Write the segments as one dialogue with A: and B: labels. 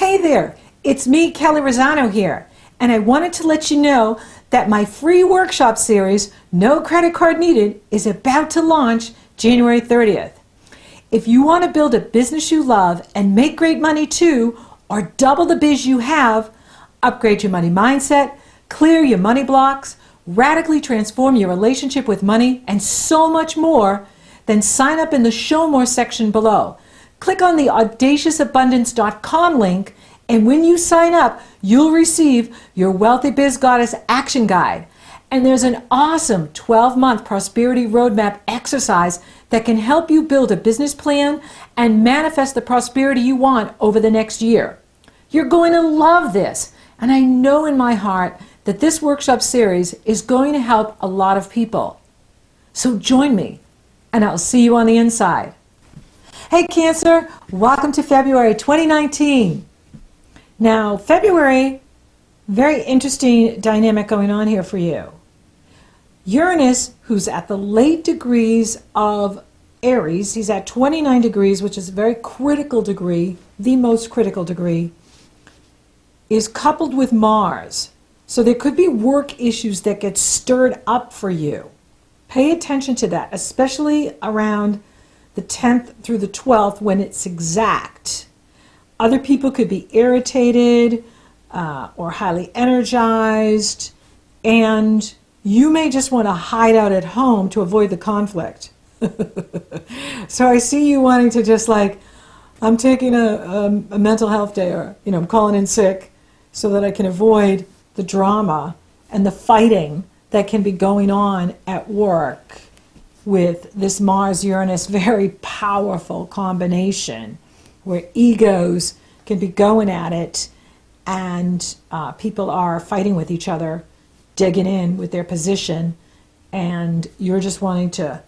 A: Hey there, it's me, Kelley Rosano here, and I wanted to let you know that my free workshop series, No Credit Card Needed, is about to launch January 30th. If you want to build a business you love and make great money too, or double the biz you have, upgrade your money mindset, clear your money blocks, radically transform your relationship with money, and so much more, then sign up in the Show More section below. Click on the audaciousabundance.com link, and when you sign up, you'll receive your Wealthy Biz Goddess Action Guide. And there's an awesome 12-month prosperity roadmap exercise that can help you build a business plan and manifest the prosperity you want over the next year. You're going to love this, and I know in my heart that this workshop series is going to help a lot of people. So join me, and I'll see you on the inside. Hey Cancer, welcome to February 2019. Now, February, very interesting dynamic going on here for you. Uranus, who's at the late degrees of Aries, he's at 29 degrees, which is a very critical degree, the most critical degree, is coupled with Mars. So there could be work issues that get stirred up for you. Pay attention to that, especially around the 10th through the 12th when it's exact. Other people could be irritated or highly energized, and you may just want to hide out at home to avoid the conflict. So I see you wanting to just like, I'm taking a mental health day, or I'm calling in sick so that I can avoid the drama and the fighting that can be going on at work with this Mars-Uranus very powerful combination where egos can be going at it, and people are fighting with each other, digging in with their position, and you're just wanting to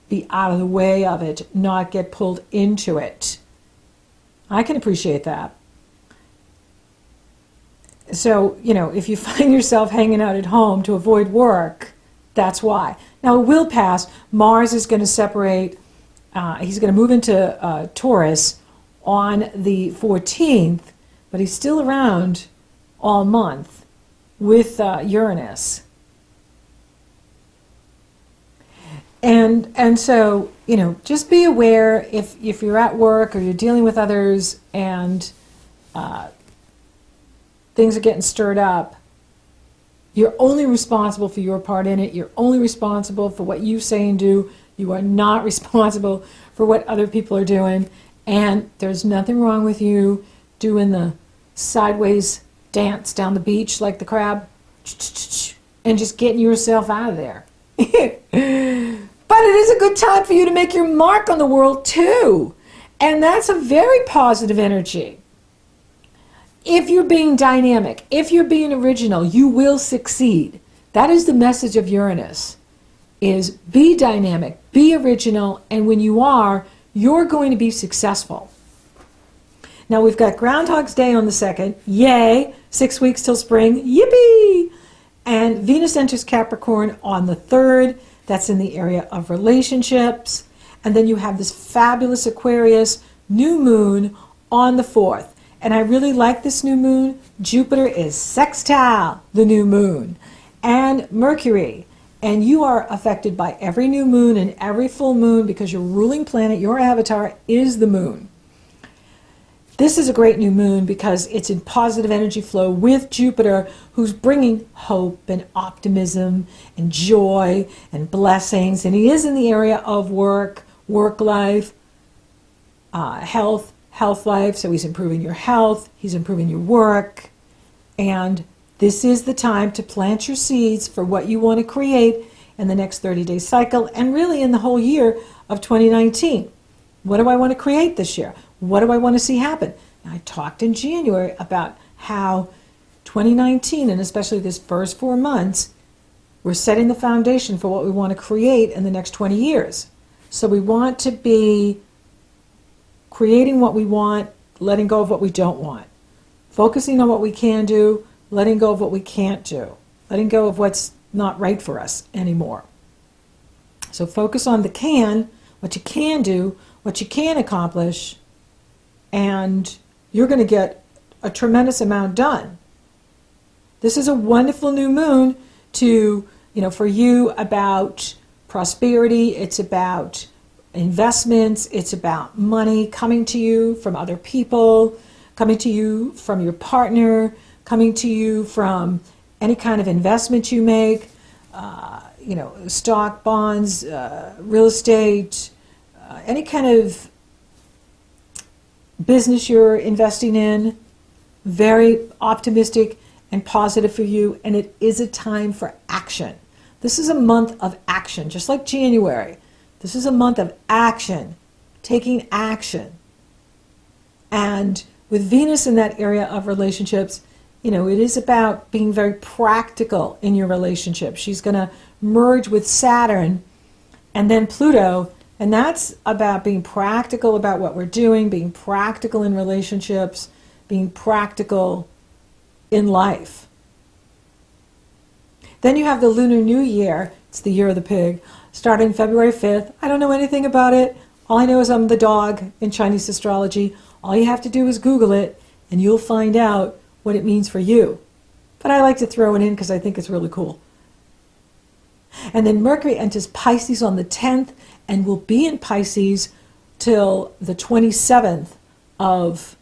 A: be out of the way of it, not get pulled into it. I can appreciate that. So, if you find yourself hanging out at home to avoid work, that's why. Now, it will pass. Mars is going to separate. He's going to move into Taurus on the 14th, but he's still around all month with Uranus. And so, just be aware if you're at work or you're dealing with others and things are getting stirred up, you're only responsible for your part in it. You're only responsible for what you say and do. You are not responsible for what other people are doing. And there's nothing wrong with you doing the sideways dance down the beach like the crab and just getting yourself out of there. But it is a good time for you to make your mark on the world too. And that's a very positive energy. If you're being dynamic, if you're being original, you will succeed. That is the message of Uranus, is be dynamic, be original, and when you are, you're going to be successful. Now we've got Groundhog's Day on the 2nd. Yay! 6 weeks till spring. Yippee! And Venus enters Capricorn on the 3rd. That's in the area of relationships. And then you have this fabulous Aquarius new moon on the 4th. And I really like this new moon. Jupiter is sextile the new moon, and Mercury. And you are affected by every new moon and every full moon because your ruling planet, your avatar, is the moon. This is a great new moon because it's in positive energy flow with Jupiter, who's bringing hope and optimism and joy and blessings. And he is in the area of work life, health life, so he's improving your health, he's improving your work, and this is the time to plant your seeds for what you want to create in the next 30-day cycle and really in the whole year of 2019. What do I want to create this year? What do I want to see happen? Now, I talked in January about how 2019, and especially this first 4 months, we're setting the foundation for what we want to create in the next 20 years. So we want to be creating what we want, letting go of what we don't want. Focusing on what we can do, letting go of what we can't do. Letting go of what's not right for us anymore. So focus on the can, what you can do, what you can accomplish, and you're going to get a tremendous amount done. This is a wonderful new moon to, for you, about prosperity. It's about investments. It's about money coming to you from other people, coming to you from your partner, coming to you from any kind of investment you make, stock, bonds, real estate, any kind of business you're investing in. Very optimistic and positive for you, and it is a time for action. This is a month of action, just like January. This is a month of action, taking action. And with Venus in that area of relationships, it is about being very practical in your relationship. She's going to merge with Saturn and then Pluto, and that's about being practical about what we're doing, being practical in relationships, being practical in life. Then you have the Lunar New Year. It's the year of the pig, starting February 5th. I don't know anything about it. All I know is I'm the dog in Chinese astrology. All you have to do is Google it, and you'll find out what it means for you. But I like to throw it in because I think it's really cool. And then Mercury enters Pisces on the 10th and will be in Pisces till the 27th of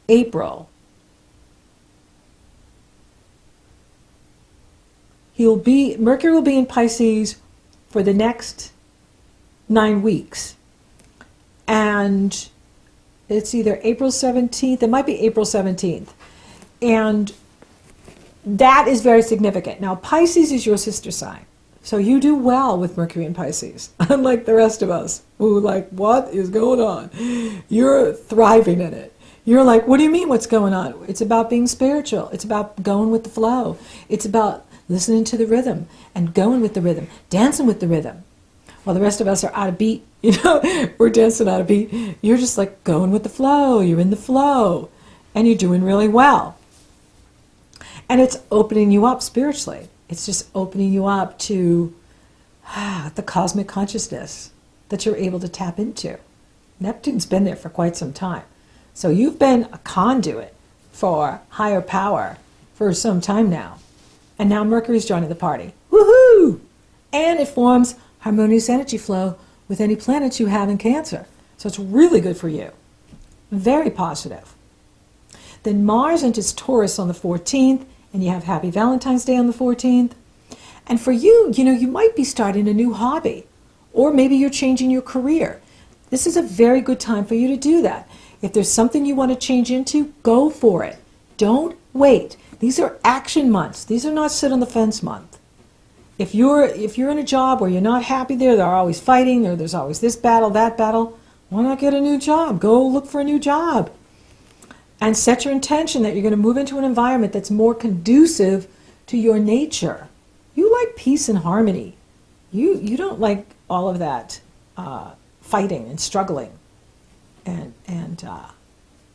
A: April. Mercury will be in Pisces for the next 9 weeks. And it's either April 17th, it might be April 17th. And that is very significant. Now, Pisces is your sister sign. So you do well with Mercury in Pisces, unlike the rest of us who what is going on? You're thriving in it. You're like, what do you mean what's going on? It's about being spiritual. It's about going with the flow. It's about listening to the rhythm and going with the rhythm, dancing with the rhythm. While the rest of us are out of beat, we're dancing out of beat. You're just like going with the flow. You're in the flow and you're doing really well. And it's opening you up spiritually. It's just opening you up to the cosmic consciousness that you're able to tap into. Neptune's been there for quite some time. So you've been a conduit for higher power for some time now. And now Mercury's joining the party. Woohoo! And it forms harmonious energy flow with any planets you have in Cancer. So it's really good for you. Very positive. Then Mars enters Taurus on the 14th, and you have Happy Valentine's Day on the 14th. And for you, you might be starting a new hobby, or maybe you're changing your career. This is a very good time for you to do that. If there's something you want to change into, go for it. Don't wait. These are action months. These are not sit on the fence month. If you're in a job where you're not happy there, they're always fighting, or there's always this battle, that battle, why not get a new job? Go look for a new job. And set your intention that you're going to move into an environment that's more conducive to your nature. You like peace and harmony. You don't like all of that fighting and struggling and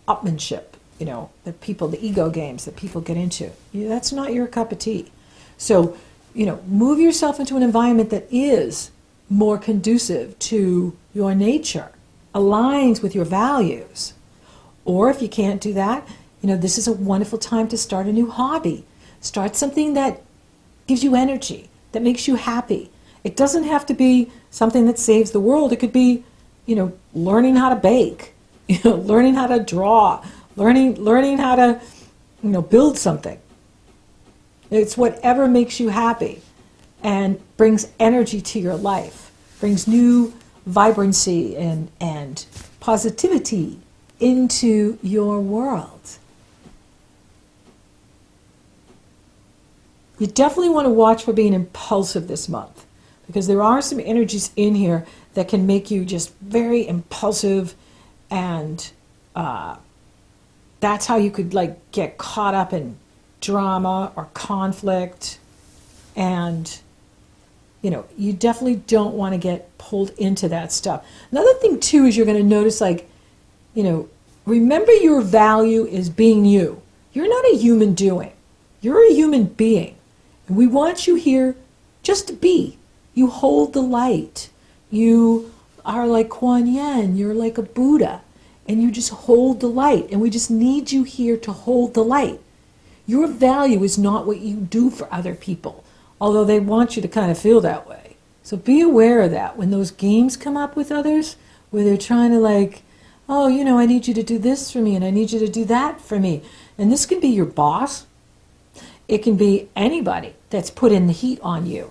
A: upmanship, the ego games that people get into. That's not your cup of tea. So, move yourself into an environment that is more conducive to your nature, aligns with your values. Or if you can't do that, this is a wonderful time to start a new hobby. Start something that gives you energy, that makes you happy. It doesn't have to be something that saves the world. It could be, learning how to bake, learning how to draw, learning how to, build something. It's whatever makes you happy and brings energy to your life, brings new vibrancy and positivity into your world. You definitely want to watch for being impulsive this month, because there are some energies in here that can make you just very impulsive, and that's how you could get caught up in drama or conflict, and you definitely don't want to get pulled into that stuff. Another thing too is you're going to notice remember your value is being you. You're not a human doing. You're a human being. And we want you here just to be. You hold the light. You are like Kuan Yin. You're like a Buddha. and you just hold the light. And we just need you here to hold the light. Your value is not what you do for other people, although they want you to kind of feel that way. So be aware of that when those games come up with others, where they're trying to like, oh, you know, I need you to do this for me, and I need you to do that for me. And this can be your boss. It can be anybody that's put in the heat on you.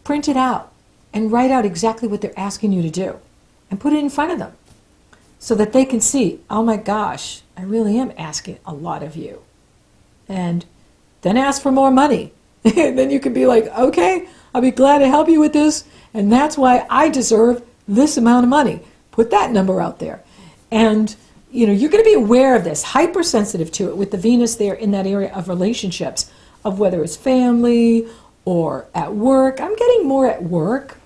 A: Print it out and write out exactly what they're asking you to do and put it in front of them so that they can see, oh my gosh, I really am asking a lot of you. And then ask for more money. And then you can be like, okay, I'll be glad to help you with this, and that's why I deserve this amount of money. Put that number out there. And you know, you're going to be aware of this, hypersensitive to it with the Venus there in that area of relationships, of whether it's family or at work. I'm getting more at work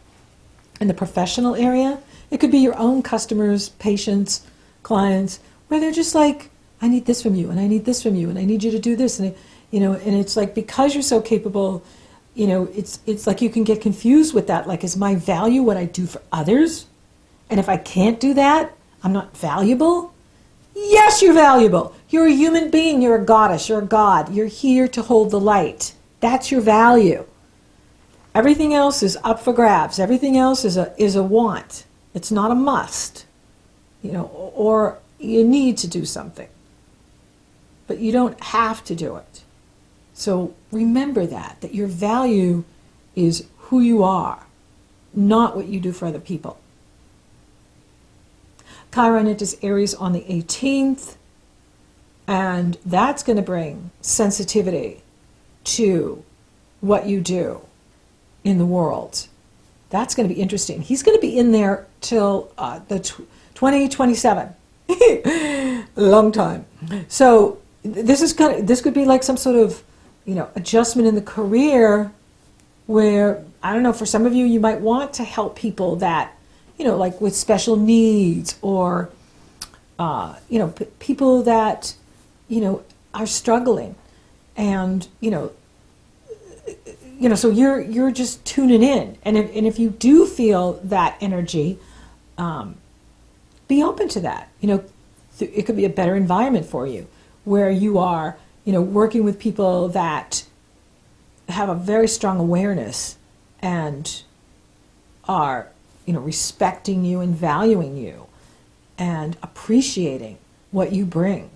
A: in the professional area. It could be your own customers, patients, clients, where they're just like, I need this from you, and I need this from you, and I need you to do this. And, you know, and it's like, because you're so capable, you know, it's like you can get confused with that. Like, is my value what I do for others? And if I can't do that, I'm not valuable? Yes, you're valuable. You're a human being. You're a goddess. You're a god. You're here to hold the light. That's your value. Everything else is up for grabs. Everything else is a want. It's not a must, you know, or you need to do something. But you don't have to do it. So remember that your value is who you are, not what you do for other people. Chiron enters Aries on the 18th, and that's going to bring sensitivity to what you do in the world. That's going to be interesting. He's going to be in there till the 2027. A long time. So this could be like some sort of, you know, adjustment in the career where, I don't know, for some of you, you might want to help people that, you know, like with special needs, or, you know, people that, you know, are struggling. And, you know, so you're just tuning in. And if you do feel that energy, be open to that. You know, it could be a better environment for you where you are, you know, working with people that have a very strong awareness and are, you know, respecting you and valuing you and appreciating what you bring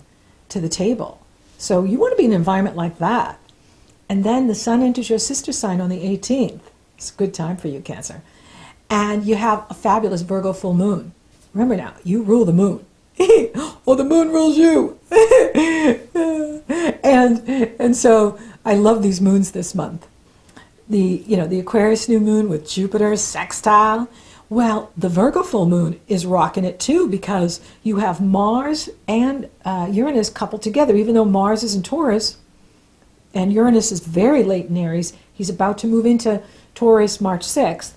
A: to the table. So you want to be in an environment like that. And then the sun enters your sister sign on the 18th. It's a good time for you, Cancer. And you have a fabulous Virgo full moon. Remember now, you rule the moon. Oh, the moon rules you. And so I love these moons this month. The Aquarius new moon with Jupiter sextile. Well, the Virgo full moon is rocking it too, because you have Mars and Uranus coupled together. Even though Mars is in Taurus and Uranus is very late in Aries, he's about to move into Taurus March 6th.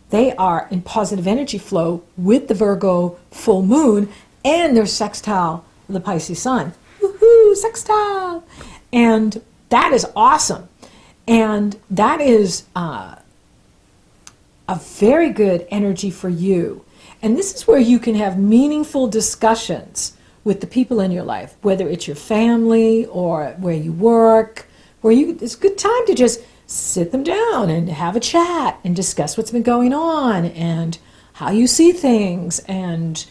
A: They are in positive energy flow with the Virgo full moon, and they're sextile the Pisces sun. Woohoo, sextile! And that is awesome. And that is a very good energy for you. And this is where you can have meaningful discussions with the people in your life, whether it's your family or where you work, it's a good time to just sit them down and have a chat and discuss what's been going on and how you see things. And,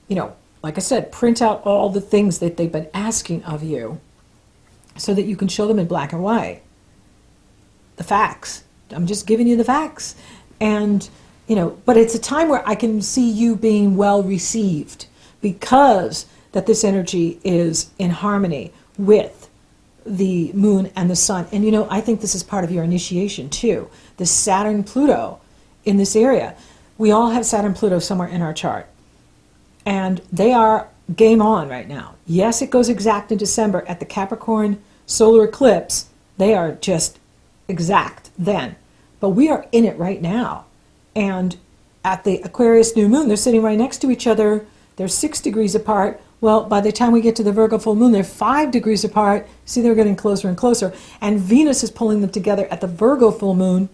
A: you know, like I said, print out all the things that they've been asking of you so that you can show them in black and white. The facts. I'm just giving you the facts. And, you know, but it's a time where I can see you being well received, because that this energy is in harmony with the moon and the sun. And, you know, I think this is part of your initiation too. The Saturn-Pluto in this area. We all have Saturn-Pluto somewhere in our chart. And they are game on right now. Yes, it goes exact in December at the Capricorn solar eclipse. They are just exact then. But we are in it right now. And at the Aquarius new moon, they're sitting right next to each other. They're 6 degrees apart. Well, by the time we get to the Virgo full moon, they're 5 degrees apart. See, they're getting closer and closer. And Venus is pulling them together at the Virgo full moon.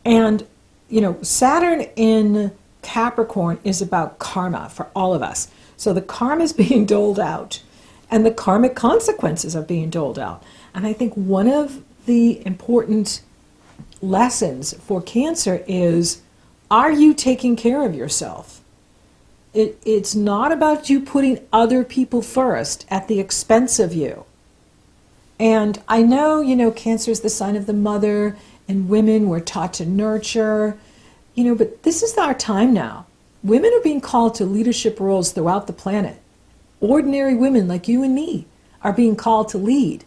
A: And, you know, Saturn in Capricorn is about karma for all of us. So the karma is being doled out, and the karmic consequences are being doled out. And I think one of the important lessons for Cancer is, are you taking care of yourself? It's not about you putting other people first at the expense of you. And I know, Cancer is the sign of the mother, and women were taught to nurture, but this is our time now. Women are being called to leadership roles throughout the planet. Ordinary women like you and me are being called to lead.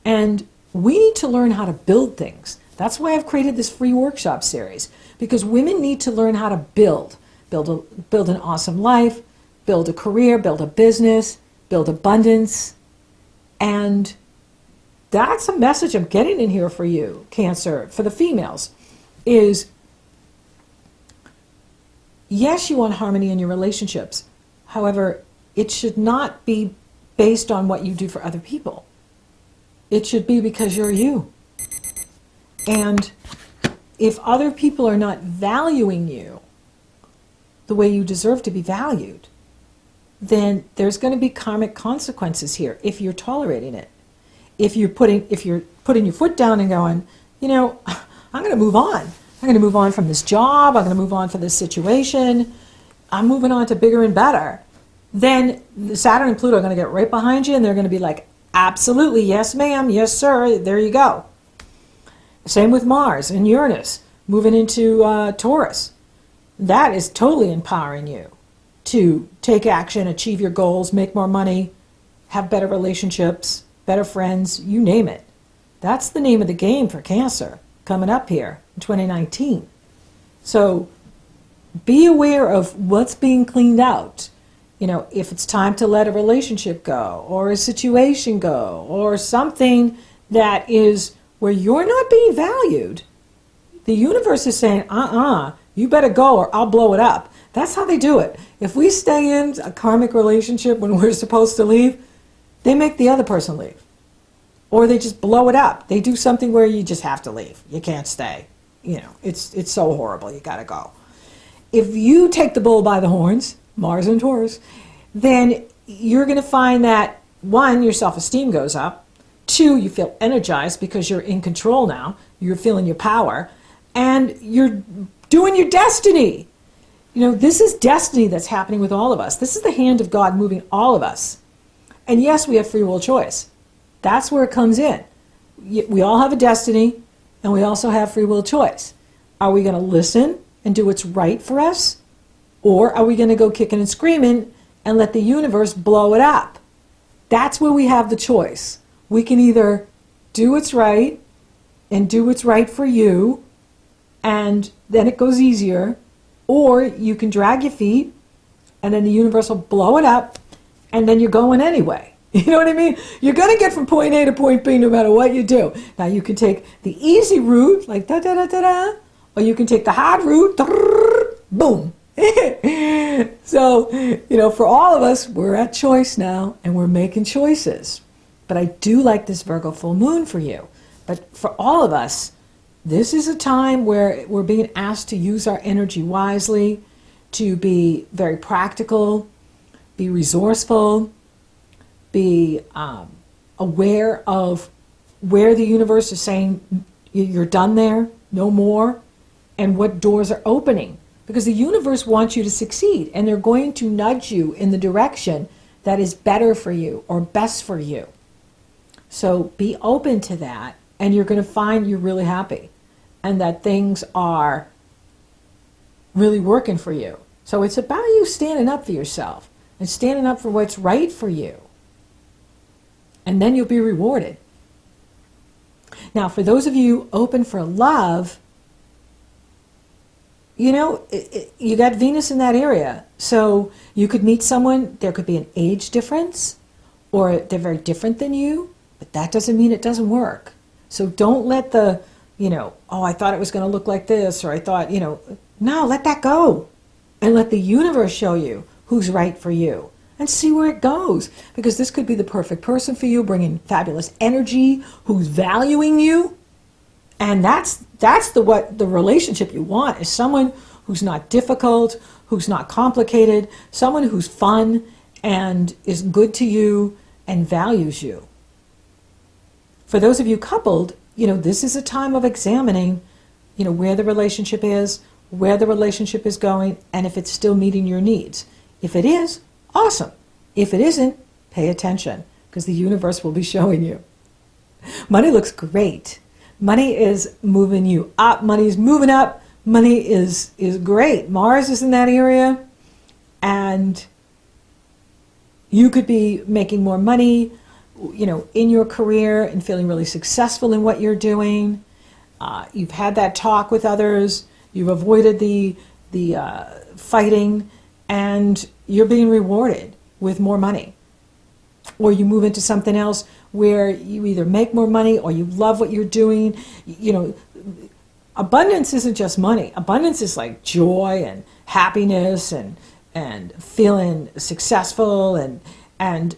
A: And we need to learn how to build things. That's why I've created this free workshop series, because women need to learn how to build an awesome life, build a career, build a business, build abundance. And that's a message I'm getting in here for you, Cancer, for the females, is yes, you want harmony in your relationships. However, it should not be based on what you do for other people. It should be because you're you. And if other people are not valuing you the way you deserve to be valued, then there's going to be karmic consequences here if you're tolerating it. If you're putting your foot down and going, I'm going to move on. I'm going to move on from this job. I'm going to move on from this situation. I'm moving on to bigger and better. Then Saturn and Pluto are going to get right behind you, and they're going to be like, absolutely, yes, ma'am, yes, sir, there you go. Same with Mars and Uranus moving into Taurus. That is totally empowering you to take action, achieve your goals, make more money, have better relationships, better friends, you name it. That's the name of the game for Cancer coming up here in 2019. So be aware of what's being cleaned out. If it's time to let a relationship go, or a situation go, or something that is where you're not being valued, the universe is saying, you better go or I'll blow it up. That's how they do it. If we stay in a karmic relationship when we're supposed to leave, they make the other person leave. Or they just blow it up. They do something where you just have to leave. You can't stay. It's so horrible. You got to go. If you take the bull by the horns, Mars and Taurus, then you're going to find that, one, your self-esteem goes up. Two, you feel energized because you're in control now. You're feeling your power. And you're doing your destiny. This is destiny that's happening with all of us. This is the hand of God moving all of us. And yes, we have free will choice. That's where it comes in. We all have a destiny, and we also have free will choice. Are we going to listen and do what's right for us? Or are we going to go kicking and screaming and let the universe blow it up? That's where we have the choice. We can either do what's right and do what's right for you, and then it goes easier, or you can drag your feet, and then the universe will blow it up, and then you're going anyway. You know what I mean? You're going to get from point A to point B no matter what you do. Now, you can take the easy route, like da-da-da-da-da, or you can take the hard route, boom. So, for all of us, we're at choice now, and we're making choices. But I do like this Virgo full moon for you. But for all of us, this is a time where we're being asked to use our energy wisely, to be very practical, be resourceful, be aware of where the universe is saying you're done there, no more, and what doors are opening. Because the universe wants you to succeed, and they're going to nudge you in the direction that is better for you or best for you. So be open to that, and you're going to find you're really happy and that things are really working for you. So it's about you standing up for yourself and standing up for what's right for you. And then you'll be rewarded. Now, for those of you open for love, you got Venus in that area. So you could meet someone, there could be an age difference, or they're very different than you, but that doesn't mean it doesn't work. So don't let the, I thought it was going to look like this, or I thought, no, let that go. And let the universe show you who's right for you. And see where it goes. Because this could be the perfect person for you, bringing fabulous energy, who's valuing you. And that's the relationship you want, is someone who's not difficult, who's not complicated, someone who's fun and is good to you and values you. For those of you coupled, this is a time of examining, where the relationship is, where the relationship is going, and if it's still meeting your needs. If it is, awesome. If it isn't, pay attention, because the universe will be showing you. Money looks great. Money is moving you up. Money is moving up. Money is great. Mars is in that area, and you could be making more money, in your career and feeling really successful in what you're doing. You've had that talk with others. You've avoided the fighting, and you're being rewarded with more money. Or you move into something else where you either make more money or you love what you're doing. Abundance isn't just money. Abundance is like joy and happiness and feeling successful and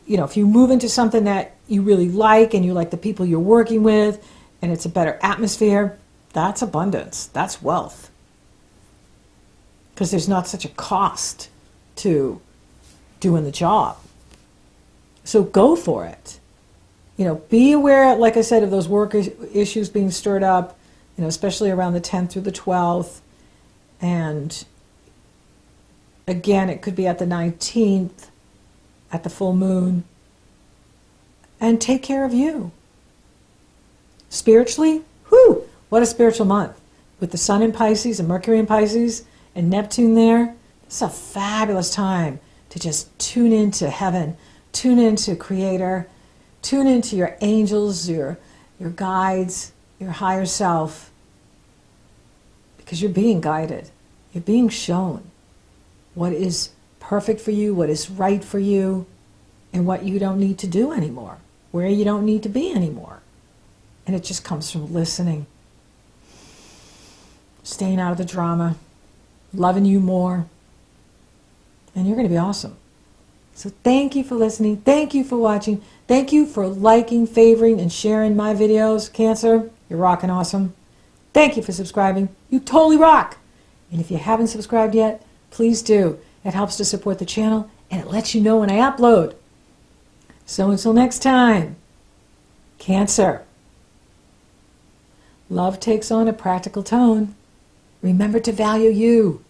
A: if you move into something that you really like and you like the people you're working with and it's a better atmosphere, that's abundance. That's wealth. Because there's not such a cost to doing the job. So go for it. Be aware, like I said, of those work issues being stirred up, especially around the 10th through the 12th. And again, it could be at the 19th, at the full moon. And take care of you. Spiritually, what a spiritual month. With the Sun in Pisces and Mercury in Pisces and Neptune there, it's a fabulous time to just tune into heaven, tune into Creator, tune into your angels, your guides, your higher self, because you're being guided. You're being shown what is perfect for you, what is right for you, and what you don't need to do anymore, where you don't need to be anymore. And it just comes from listening, staying out of the drama, loving you more, and you're going to be awesome. So thank you for listening. Thank you for watching. Thank you for liking, favoring, and sharing my videos. Cancer, you're rocking awesome. Thank you for subscribing. You totally rock. And if you haven't subscribed yet, please do. It helps to support the channel, and it lets you know when I upload. So until next time, Cancer. Love takes on a practical tone. Remember to value you.